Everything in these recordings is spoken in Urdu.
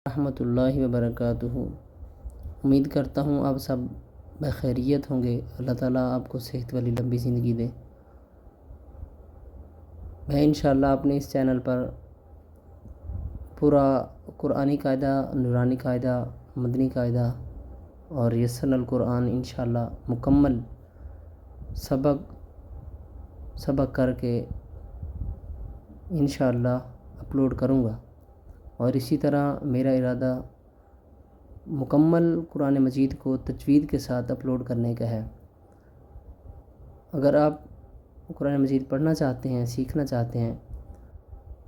رحمۃ اللہ وبرکاتہ۔ امید کرتا ہوں آپ سب بخیریت ہوں گے۔ اللہ تعالیٰ آپ کو صحت والی لمبی زندگی دے۔ میں انشاءاللہ اپنے اس چینل پر پورا قرآنی قاعدہ، نورانی قاعدہ، مدنی قاعدہ اور یسرنا القرآن انشاءاللہ مکمل سبق کر کے انشاءاللہ اپلوڈ کروں گا، اور اسی طرح میرا ارادہ مکمل قرآن مجید کو تجوید کے ساتھ اپلوڈ کرنے کا ہے۔ اگر آپ قرآن مجید پڑھنا چاہتے ہیں، سیکھنا چاہتے ہیں،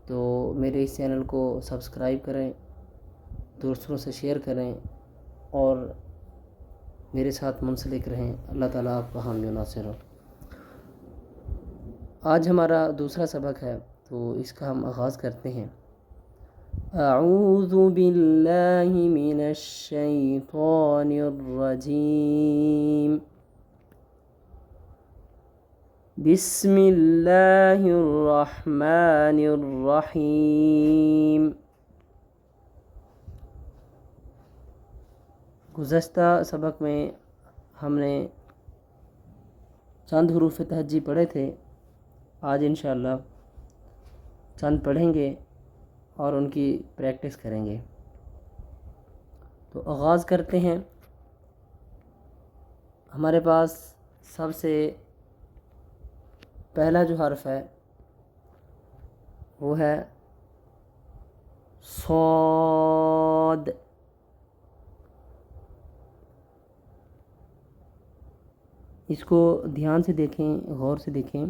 تو میرے اس چینل کو سبسکرائب کریں، دوستوں سے شیئر کریں اور میرے ساتھ منسلک رہیں۔ اللہ تعالیٰ آپ کا حامی و ناصر ہو۔ آج ہمارا دوسرا سبق ہے، تو اس کا ہم آغاز کرتے ہیں۔ اعوذ باللہ من الشیطان الرجیم، بسم اللہ الرحمن الرحیم۔ گزشتہ سبق میں ہم نے چند حروف تہجی پڑھے تھے۔ آج انشاءاللہ چند پڑھیں گے اور ان کی پریکٹس کریں گے۔ تو آغاز کرتے ہیں۔ ہمارے پاس سب سے پہلا جو حرف ہے وہ ہے صاد۔ اس کو دھیان سے دیکھیں، غور سے دیکھیں،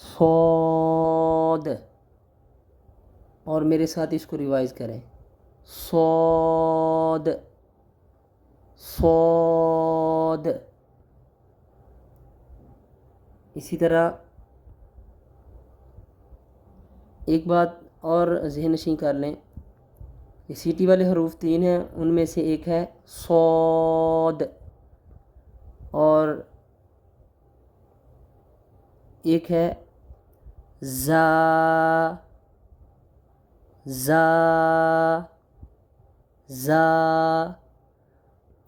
صاد، اور میرے ساتھ اس کو ریوائز کریں، صاد صاد۔ اسی طرح ایک بات اور ذہن نشین کر لیں کہ سیٹی والے حروف 3 ہیں، ان میں سے ایک ہے صاد اور ایک ہے زا زا زا،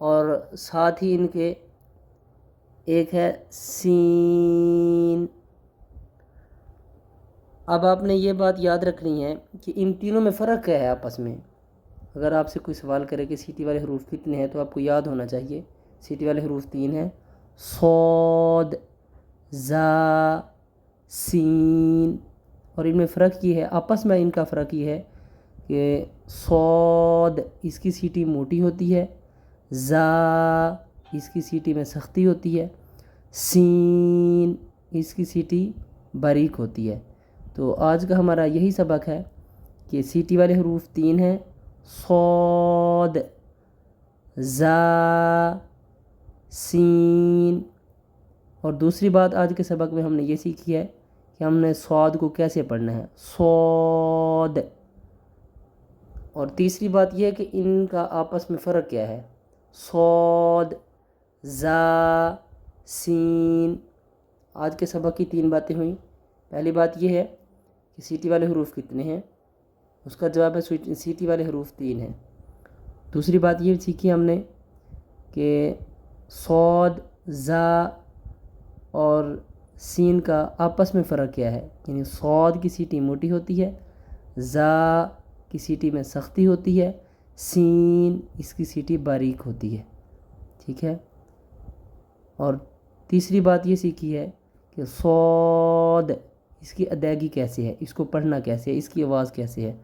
اور ساتھ ہی ان کے ایک ہے سین۔ اب آپ نے یہ بات یاد رکھنی ہے کہ ان تینوں میں فرق کیا ہے آپس میں۔ اگر آپ سے کوئی سوال کرے کہ سیٹی والے حروف کتنے ہیں، تو آپ کو یاد ہونا چاہیے سیٹی والے حروف 3 ہیں، صاد، زا، سین، اور ان میں فرق یہ ہے، آپس میں ان کا فرق یہ ہے کہ صاد اس کی سیٹی موٹی ہوتی ہے، زا اس کی سیٹی میں سختی ہوتی ہے، سین اس کی سیٹی باریک ہوتی ہے۔ تو آج کا ہمارا یہی سبق ہے کہ سیٹی والے حروف 3 ہیں، صاد، زا، سین۔ اور دوسری بات آج کے سبق میں ہم نے یہ سیکھی ہے کہ ہم نے صاد کو کیسے پڑھنا ہے، صاد۔ اور تیسری بات یہ ہے کہ ان کا آپس میں فرق کیا ہے، صاد، زا، سین۔ آج کے سبق کی 3 باتیں ہوئیں۔ پہلی بات یہ ہے کہ سیٹی والے حروف کتنے ہیں، اس کا جواب ہے سیٹی والے حروف 3 ہیں۔ دوسری بات یہ سیکھی ہم نے کہ صاد، زا اور سین کا آپس میں فرق کیا ہے، یعنی صاد کی سیٹی موٹی ہوتی ہے، زا کی سیٹی میں سختی ہوتی ہے، سین اس کی سیٹی باریک ہوتی ہے، ٹھیک ہے۔ اور تیسری بات یہ سیکھی ہے کہ صاد اس کی ادائیگی کیسے ہے، اس کو پڑھنا کیسے ہے، اس کی آواز کیسے ہے۔